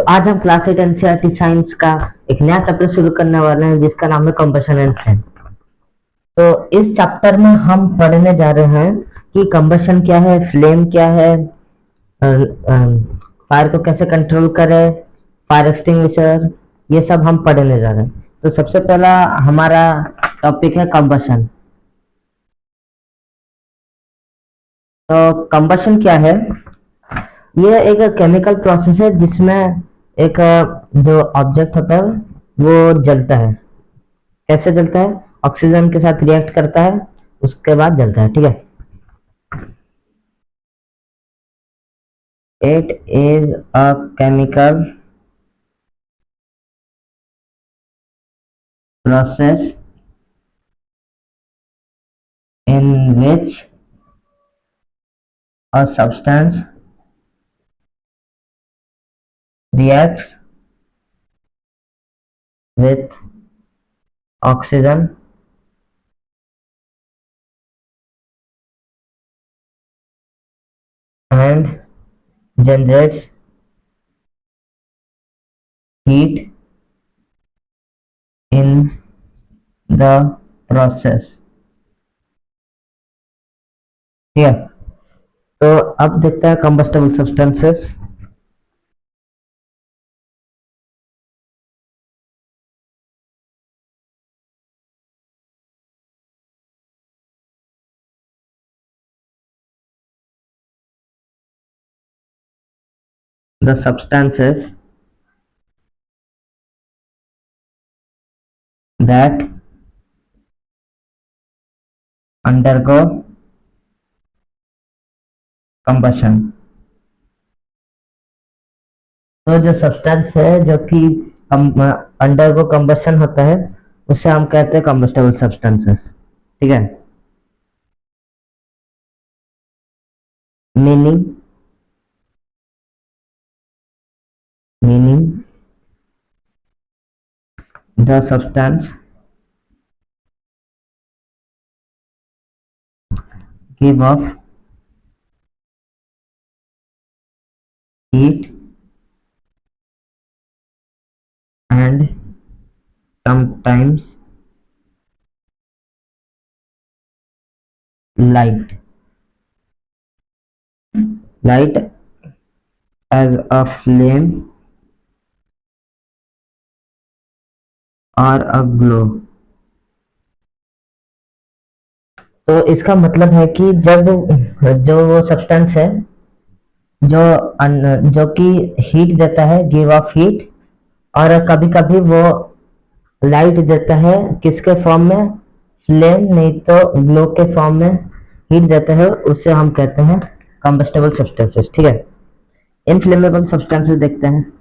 आज हम class 8 NCERT science का एक नया चैप्टर शुरू करने वाले हैं जिसका नाम है कंबशन एंड फ्लेम। तो इस चैप्टर में हम पढ़ने जा रहे हैं कि कंबशन क्या है, फ्लेम क्या है, फायर को कैसे कंट्रोल करें, फायर एक्सटिंग्विशर, ये सब हम पढ़ने जा रहे हैं। तो सबसे पहला हमारा टॉपिक है कंबशन। तो कंबशन क्या है? ये एक केमिकल प्रोसेस है जिसमें एक जो ऑब्जेक्ट होता है वो जलता है। कैसे जलता है? ऑक्सीजन के साथ रिएक्ट करता है, उसके बाद जलता है। ठीक है, it is a chemical process in which a substance reacts with oxygen and generates heat in the process। ठीक है, तो अब देखते हैं combustible substances. The substances that undergo combustion। तो जो सब्सटेंस है जो कि अंडरगो कंबशन होता है उसे हम कहते हैं कंबस्टेबल सब्सटेंसेस। ठीक है, meaning the substance give off heat and sometimes light as a flame or a glow। तो इसका मतलब है कि जब जो वो सब्सटेंस है जो जो कि हीट देता है, गिव ऑफ हीट, और कभी कभी वो लाइट देता है, किसके फॉर्म में? फ्लेम नहीं तो ग्लो के फॉर्म में हीट देता है, उससे हम कहते हैं कंबस्टेबल सब्सटेंसेस। ठीक है, इनफ्लेमेबल सब्सटेंसेस देखते हैं।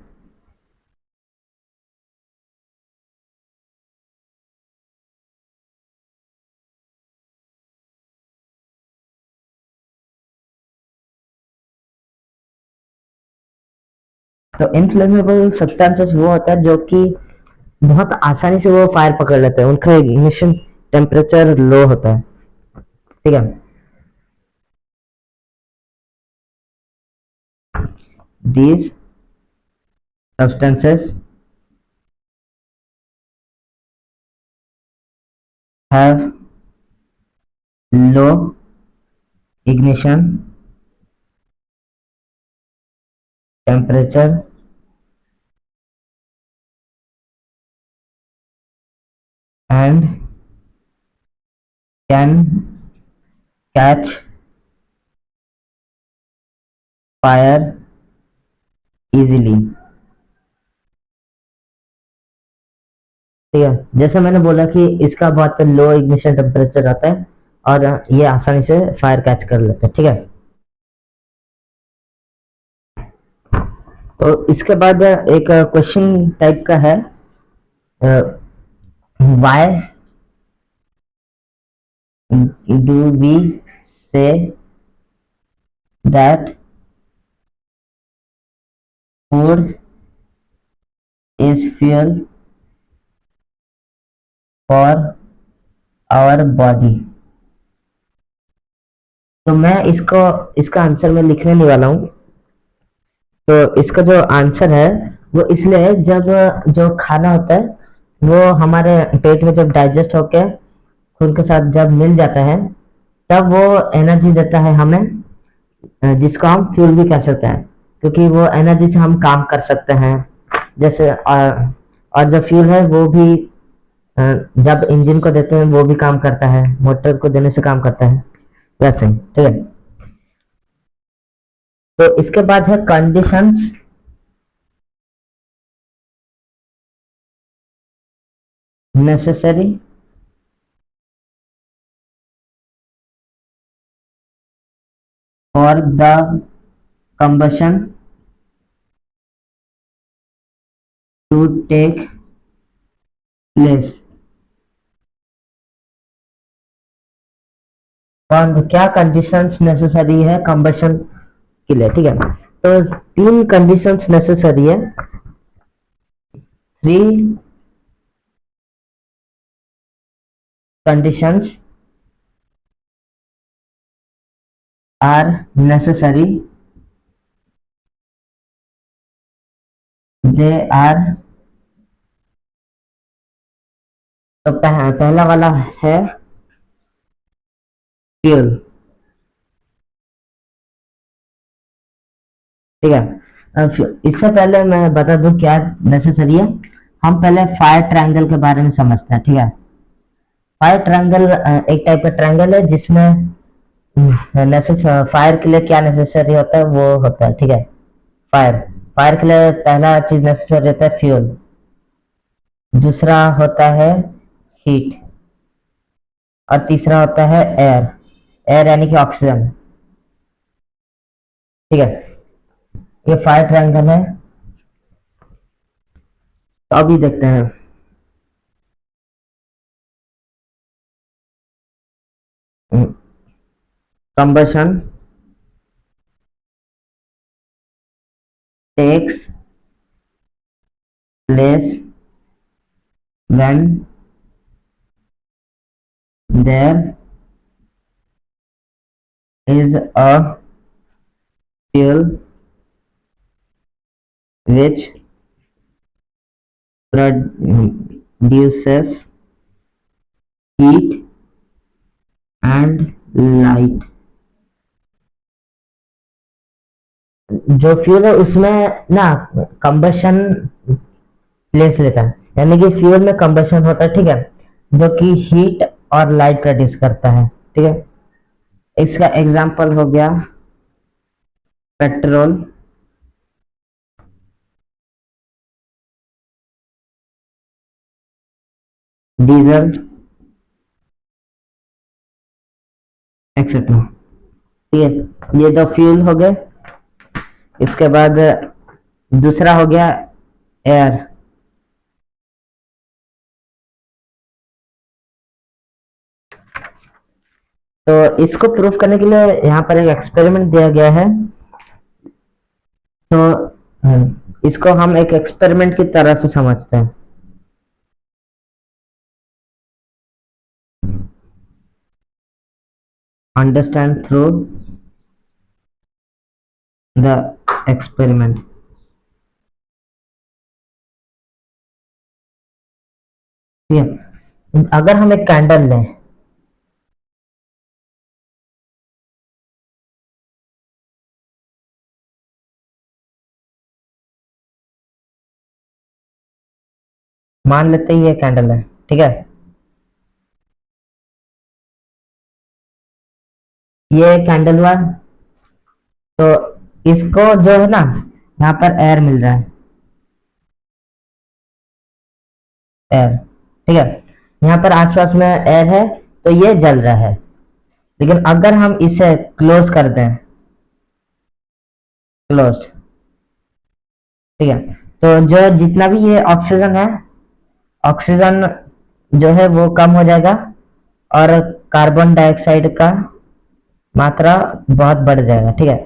तो इनफ्लेमेबल सब्सटेंसेस वो होता है जो कि बहुत आसानी से वो फायर पकड़ लेते हैं, उनका इग्निशन टेम्परेचर लो होता है। ठीक है, these substances have low ignition temperature and can catch fire easily। ठीक है, जैसे मैंने बोला कि इसका बहुत लो इग्निशन टेम्परेचर आता है और ये आसानी से फायर कैच कर लेते हैं। ठीक है, तो इसके बाद एक क्वेश्चन टाइप का है, why do we say that food is fuel for our body. तो मैं इसका आंसर मैं लिखने नहीं वाला हूं। तो इसका जो आंसर है वो इसलिए है, जब जो खाना होता है वो हमारे पेट में जब डाइजेस्ट होके खून के साथ जब मिल जाता है, तब वो एनर्जी देता है हमें, जिसको हम फ्यूल भी कह सकते हैं, क्योंकि वो एनर्जी से हम काम कर सकते हैं। जैसे और जो फ्यूल है वो भी जब इंजन को देते हैं वो भी काम करता है, मोटर को देने से काम करता है, वैसे ही। ठीक है, तो इसके बाद है conditions necessary for the combustion to take place। कौन क्या कंडीशंस नेसेसरी है कंबशन के लिए? ठीक है, तो तीन कंडीशंस नेसेसरी है। Three conditions are necessary, they are. तो पहला वाला है फ्यूल। ठीक है, इससे पहले मैं बता दूं क्या नेसेसरी है। हम पहले फायर ट्रायंगल के बारे में समझते हैं। ठीक है, फायर ट्रायंगल एक टाइप का ट्रायंगल है जिसमें फायर के लिए क्या नेसेसरी होता है वो होता है। ठीक है, फायर फायर के लिए पहला चीज नेसेसरी होता है फ्यूल, दूसरा होता है हीट, और तीसरा होता है एयर। एयर यानी कि ऑक्सीजन। ठीक है, ये फायर ट्रायंगल है। तो अभी देखते हैं। Combustion takes place when there is a fuel which produces heat and light। जो फ्यूल है उसमें ना कंबशन प्लेस लेता है, यानी कि फ्यूल में कंबशन होता है। ठीक है, जो कि हीट और लाइट प्रोड्यूस करता है। ठीक है, इसका एग्जांपल हो गया पेट्रोल, डीजल, एक्सेट्रा। ठीक है, ये दो फ्यूल हो गए। इसके बाद दूसरा हो गया एयर। तो इसको प्रूफ करने के लिए यहाँ पर एक एक्सपेरिमेंट दिया गया है। तो इसको हम एक एक्सपेरिमेंट की तरह से समझते हैं। Understand through the experiment. ठीक है, अगर हम एक कैंडल लें, मान लेते ही ये कैंडल है। ठीक है, ये कैंडल हुआ। तो इसको जो है ना, यहाँ पर एयर मिल रहा है, एयर। ठीक है, यहाँ पर आसपास में एयर है, तो ये जल रहा है। लेकिन अगर हम इसे क्लोज कर दें, क्लोज्ड, ठीक है, तो जो जितना भी ये ऑक्सीजन है, ऑक्सीजन जो है वो कम हो जाएगा, और कार्बन डाइऑक्साइड का मात्रा बहुत बढ़ जाएगा। ठीक है,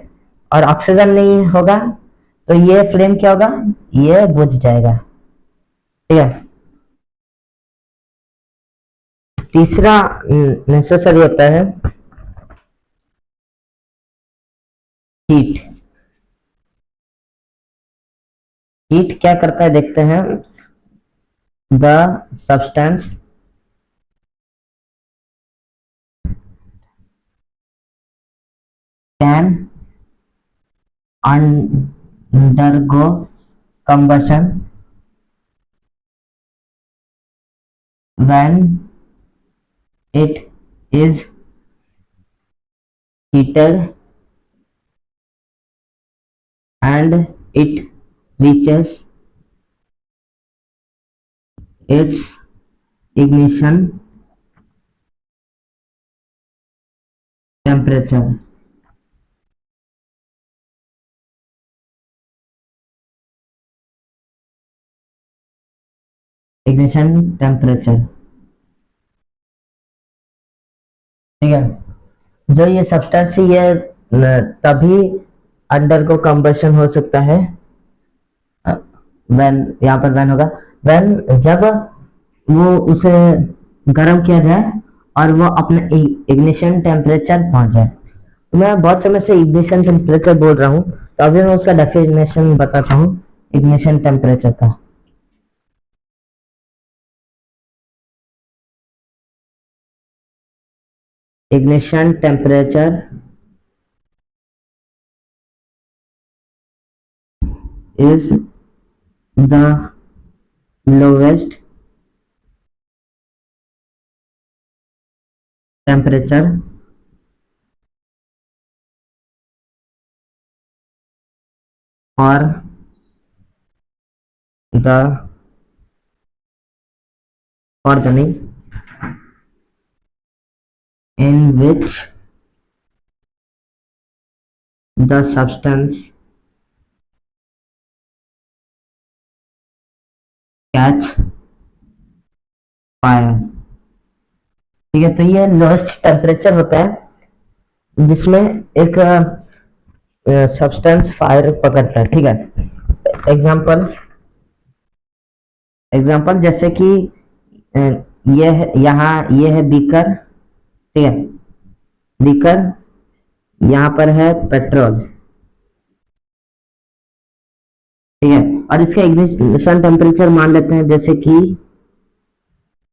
और ऑक्सीजन नहीं होगा तो ये फ्लेम क्या होगा, ये बुझ जाएगा। ठीक है, तीसरा नेसेसरी होता है हीट। हीट क्या करता है देखते हैं। The substance can undergo combustion when it is heated and it reaches its ignition temperature. Ignition temperature, ठीक है। जो ये सब्सटेंस ये तभी अंडर को कंबशन हो सकता है, व्हेन, यहाँ पर व्हेन होगा, व्हेन जब वो उसे गर्म किया जाए और वो अपने इग्निशन टेम्परेचर पहुंच जाए। तो मैं बहुत समय से इग्निशन टेम्परेचर बोल रहा हूँ, तो अभी मैं उसका डेफिनेशन बताता हूँ इग्निशन टेम्परेचर का। Ignition temperature is the lowest temperature for the organic in which the substance catch fire। ठीक है, तो ये लोएस्ट टेम्परेचर होता है जिसमें एक सब्सटेंस फायर पकड़ता है, ठीक है। एग्जाम्पल एग्जाम्पल जैसे कि अ, ये है, यहाँ ये है बीकर, ठीक है। बीकर, यहाँ पर है पेट्रोल, ठीक है। और इसका इग्निशन टेम्परेचर मान लेते हैं जैसे कि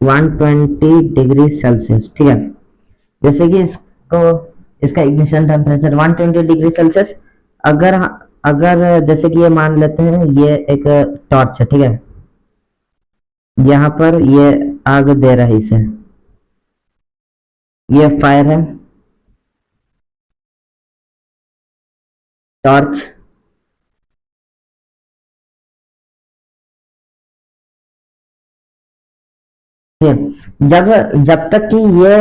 120 डिग्री सेल्सियस, ठीक है। जैसे कि इसको, इसका इग्निशन टेम्परेचर 120 डिग्री सेल्सियस। अगर अगर जैसे कि ये मान लेते हैं ये एक टॉर्च है, ठीक है। यहाँ पर ये आग दे रहा है इसे, ये फायर है, टॉर्च। जब जब तक कि ये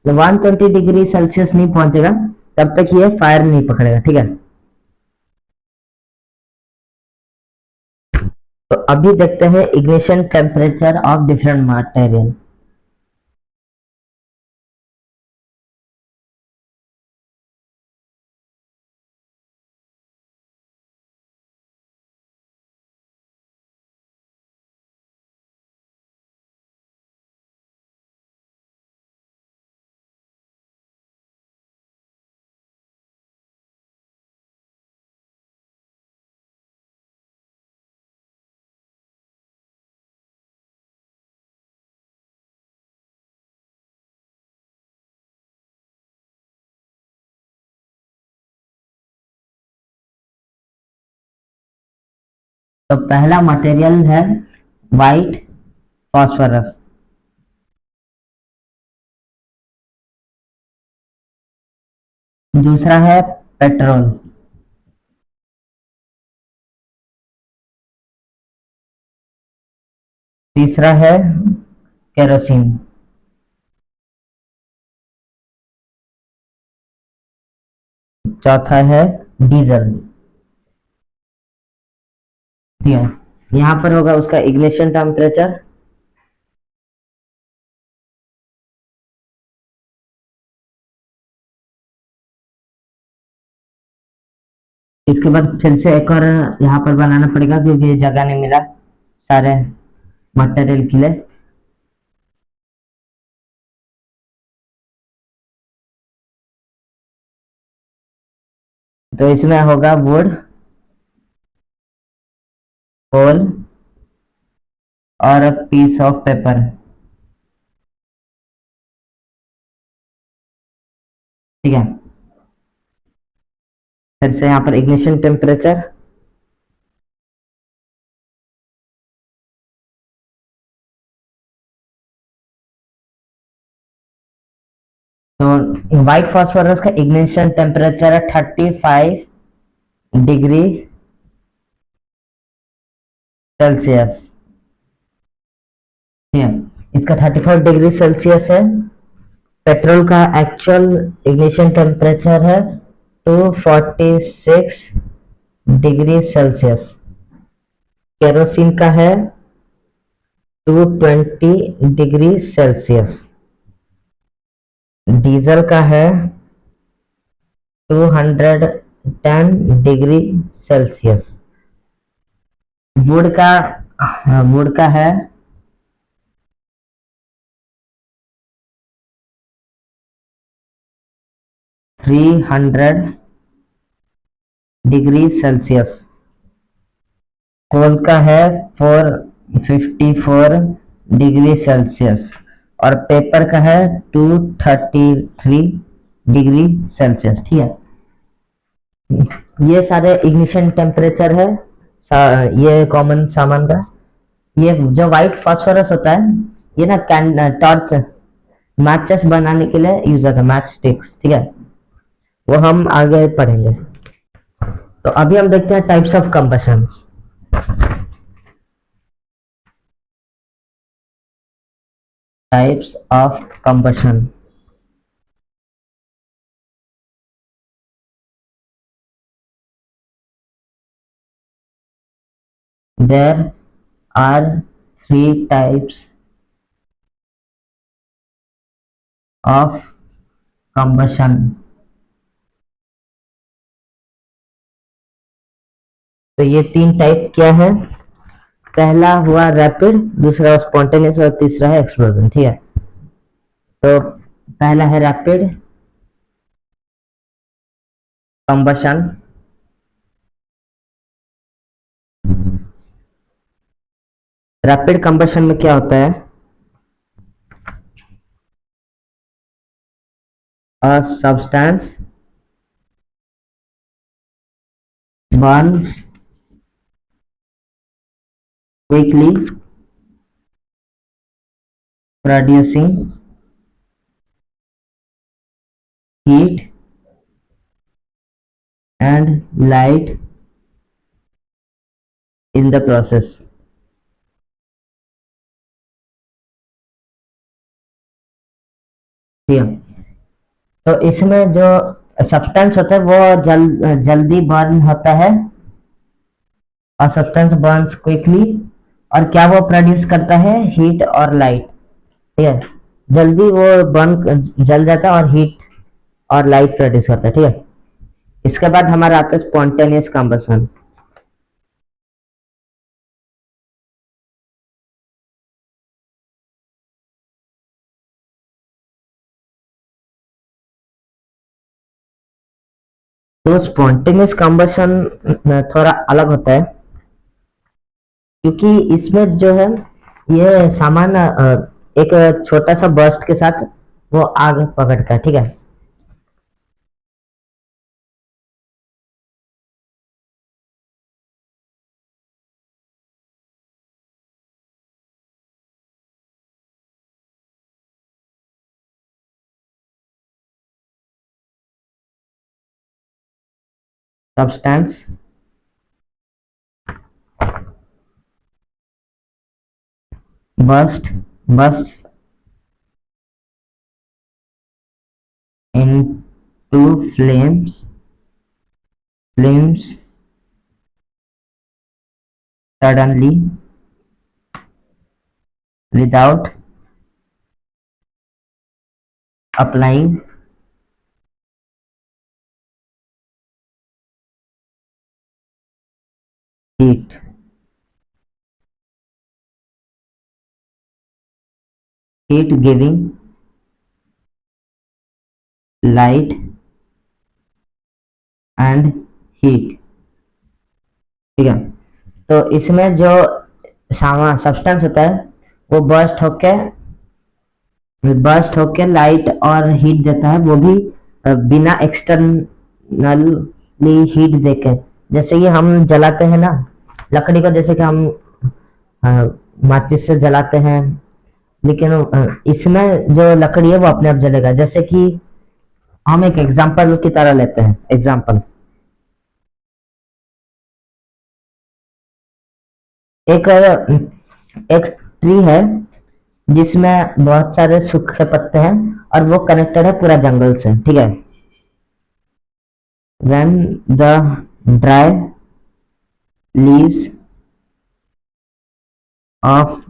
120 डिग्री सेल्सियस नहीं पहुंचेगा तब तक ये फायर नहीं पकड़ेगा, ठीक है। तो अभी देखते हैं ignition temperature of different material. तो पहला मटेरियल है व्हाइट फॉस्फोरस, दूसरा है पेट्रोल, तीसरा है केरोसिन, चौथा है डीजल, ठीक है। यहाँ पर होगा उसका इग्निशन टेम्परेचर, इसके बाद फिर से एक और यहाँ पर बनाना पड़ेगा क्योंकि जगह नहीं मिला सारे मटेरियल के लिए। तो इसमें होगा वुड, कोल और a piece of paper। ठीक है, फिर से यहाँ पर इग्निशन टेम्परेचर, तो व्हाइट फास्फोरस का इग्निशन टेम्परेचर है 35 डिग्री सेल्सियस। ठीक है, इसका 34 डिग्री सेल्सियस है। पेट्रोल का एक्चुअल इग्निशन टेम्परेचर है 246 डिग्री सेल्सियस। केरोसिन का है 220 डिग्री सेल्सियस। डीजल का है 210 डिग्री सेल्सियस। वुड का है 300 डिग्री सेल्सियस। कोल का है 454 डिग्री सेल्सियस। और पेपर का है 233 डिग्री सेल्सियस। ठीक है, ये सारे इग्निशन टेम्परेचर है ये कॉमन सामान का। ये जो व्हाइट फास्फोरस होता है, ये ना टॉर्च मैचेस बनाने के लिए यूज होता है, मैच स्टिक्स। ठीक है, वो हम आगे पढ़ेंगे। तो अभी हम देखते हैं types of combustions. Types of combustion. There are three types of combustion। तो ये तीन टाइप क्या है? पहला हुआ रैपिड, दूसरा स्पॉन्टेनियस और तीसरा है एक्सप्लोजन। ठीक है, तो पहला है रैपिड कंबशन। रैपिड कंबशन में क्या होता है? A substance burns quickly, producing heat and light in the process। ठीक है, तो इसमें जो सब्सटेंस होता है वो जल्दी बर्न होता है, और सब्सटेंस बर्न्स क्विकली। और क्या वो प्रोड्यूस करता है? हीट और लाइट। ठीक है, जल्दी वो बर्न जल जाता है और हीट और लाइट प्रोड्यूस करता है। ठीक है, इसके बाद हमारा आता है स्पॉन्टेनियस कंबशन। तो स्पॉन्टेनियस कंबशन थोड़ा अलग होता है, क्योंकि इसमें जो है ये सामान एक छोटा सा बर्स्ट के साथ वो आग पकड़ता है। ठीक है, substance bursts into flames suddenly without applying heat। Heat giving light and heat। ठीक है, तो इसमें जो सामान सब्सटेंस होता है वो बर्स्ट होके लाइट और हीट देता है, वो भी बिना एक्सटर्नली हीट देके। जैसे ये हम जलाते हैं ना लकड़ी को, जैसे कि हम अ, माचिस से जलाते हैं, लेकिन इसमें जो लकड़ी है वो अपने आप जलेगा। जैसे कि हम एक एग्जांपल की तरह लेते हैं, एग्जांपल एक एक ट्री है जिसमें बहुत सारे सूखे पत्ते हैं और वो कनेक्टेड है पूरा जंगल से, ठीक है। when the dry leaves of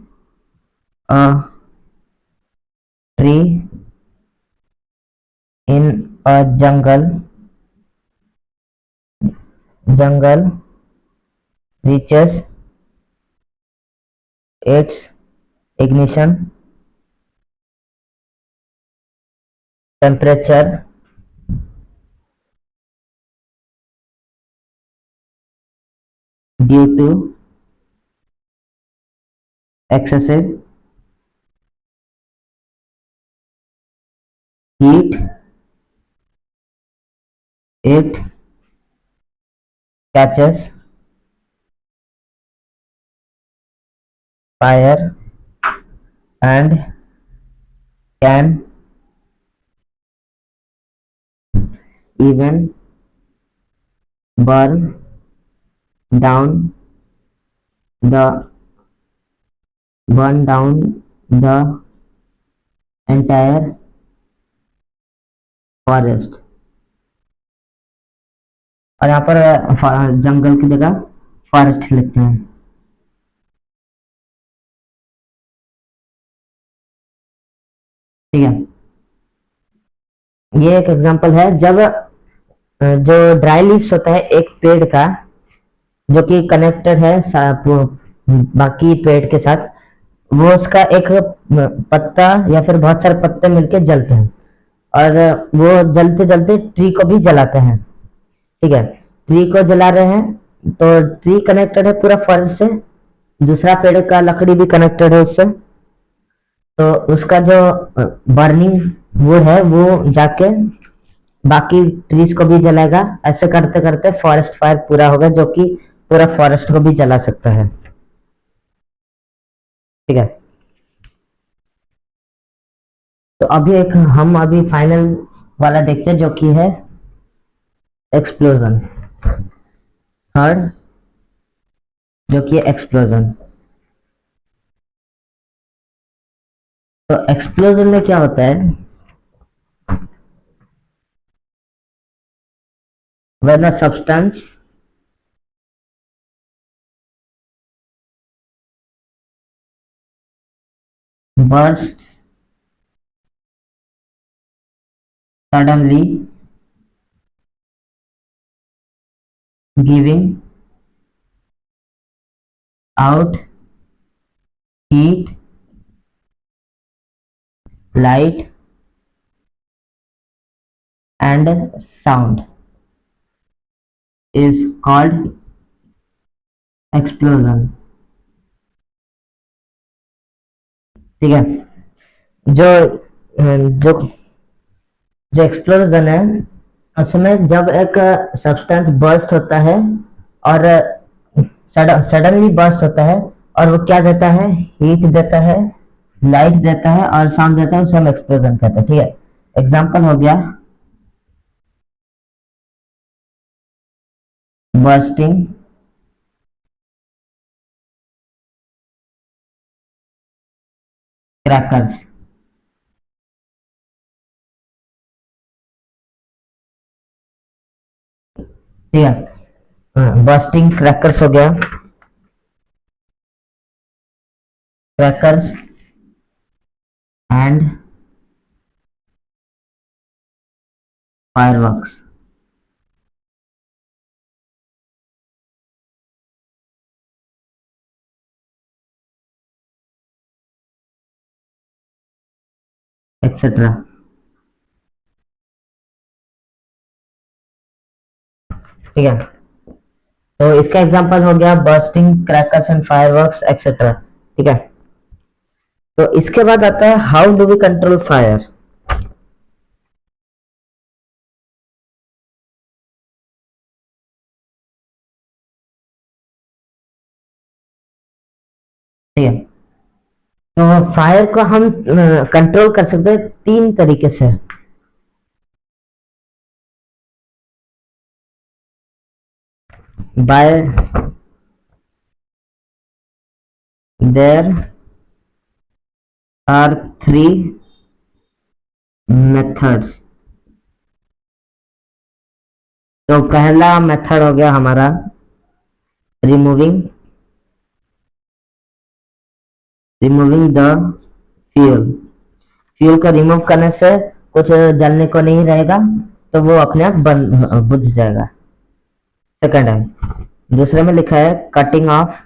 a tree in a jungle reaches its ignition temperature due to excessive heat, it catches fire and can even burn down the the entire forest। और यहाँ पर जंगल की जगह फॉरेस्ट लिखते हैं, ठीक है। ये एक एग्जांपल है जब जो ड्राई लीव्स होता है एक पेड़ का, जो कि कनेक्टेड है बाकी पेड़ के साथ, वो उसका एक पत्ता या फिर बहुत सारे पत्ते मिलके जलते हैं और वो जलते जलते ट्री को भी जलाते हैं, ठीक है। ट्री को जला रहे हैं तो ट्री कनेक्टेड है पूरा फॉरेस्ट से, दूसरा पेड़ का लकड़ी भी कनेक्टेड है उससे, तो उसका जो बर्निंग वुड है वो जाके बाकी ट्रीज को भी जलाएगा। ऐसे करते करते फॉरेस्ट फायर पूरा होगा, जो कि पूरा फॉरेस्ट को भी जला सकता है, ठीक है। तो हम अभी फाइनल वाला देखते हैं जो कि है एक्सप्लोजन, थर्ड, जो कि है एक्सप्लोजन। तो एक्सप्लोजन में क्या होता है, when a substance bursts suddenly, giving out heat, light and sound, is called explosion, ठीक है। जो जो जो एक्सप्लोजन है उसमें जब एक सब्सटेंस बर्स्ट होता है और सडनली बर्स्ट होता है और वो क्या देता है, हीट देता है, लाइट देता है और साउंड देता है, उसे हम एक्सप्लोजन कहते हैं, ठीक है। एग्जांपल हो गया बर्स्टिंग क्रैकर्स, ठीक है। बर्स्टिंग क्रैकर्स हो गया, क्रैकर्स एंड फायरवर्क्स, एक्सेट्रा, ठीक है। तो इसका एग्जांपल हो गया bursting crackers and fireworks etcetera. ठीक है, तो इसके बाद आता है how do we control fire. ठीक है, तो फायर को हम कंट्रोल कर सकते हैं तीन तरीके से। By there are three methods. तो पहला मेथड हो गया हमारा रिमूविंग द फ्यूल। फ्यूल को रिमूव करने से कुछ जलने को नहीं रहेगा, तो वो अपने आप बंद बुझ जाएगा। सेकंड है, दूसरे में लिखा है cutting of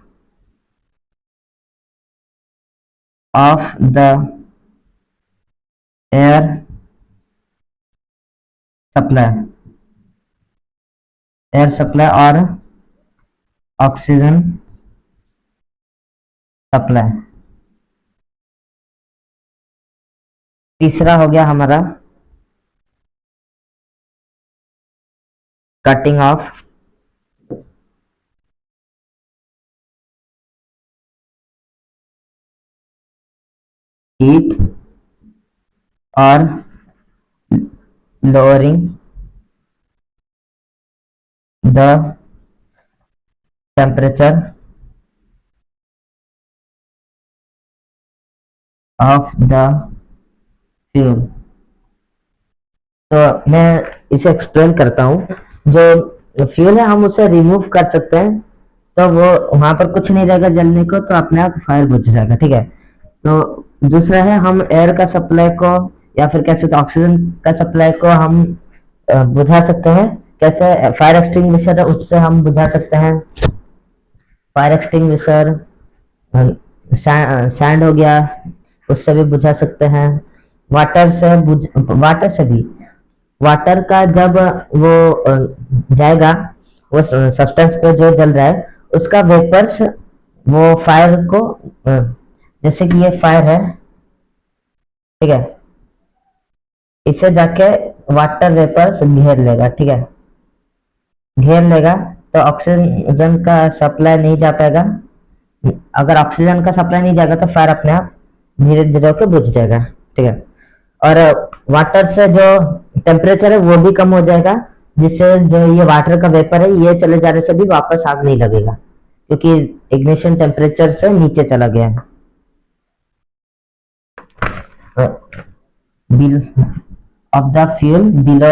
the air supply और ऑक्सीजन सप्लाई। तीसरा हो गया हमारा कटिंग ऑफ हीट और lowering the temperature of the fuel। तो मैं इसे एक्सप्लेन करता हूँ। जो फ्यूल है हम उसे रिमूव कर सकते हैं, तो वो वहां पर कुछ नहीं रहेगा जलने को, तो अपने आप फायर बुझ जाएगा। ठीक है, तो दूसरा है हम एयर का सप्लाई को या फिर कैसे तो ऑक्सीजन का सप्लाई को हम बुझा सकते हैं। कैसे? फायर एक्सटिंग्विशर है उससे हम बुझा सकते हैं। फायर एक्सटिंग्विशर, सैंड हो गया उससे भी बुझा सकते हैं। वाटर से भी, वाटर का जब वो जाएगा वो सब्सटेंस पे जो जल रहा है उसका वेपर्स वो फायर को जैसे कि ये फायर है, ठीक है, इसे जाके वाटर वेपर्स घेर लेगा। ठीक है, घेर लेगा तो ऑक्सीजन का सप्लाई नहीं जा पाएगा। अगर ऑक्सीजन का सप्लाई नहीं जाएगा तो फायर अपने आप धीरे धीरे होकर बुझ जाएगा। ठीक है, और वाटर से जो टेम्परेचर है वो भी कम हो जाएगा, जिससे जो ये वाटर का वेपर है ये चले जाने से भी वापस आग नहीं लगेगा, क्योंकि इग्निशन टेम्परेचर से नीचे चला गया है। Bill of the fuel below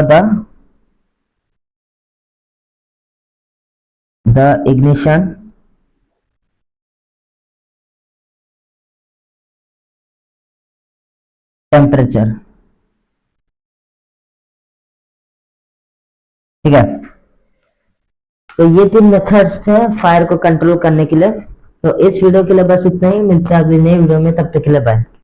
the ignition temperature। ठीक है, तो ये तीन मेथड्स थे फायर को कंट्रोल करने के लिए। तो इस वीडियो के लिए बस इतना ही, मिलते हैं अगली नई वीडियो में, तब तक के लिए बाय।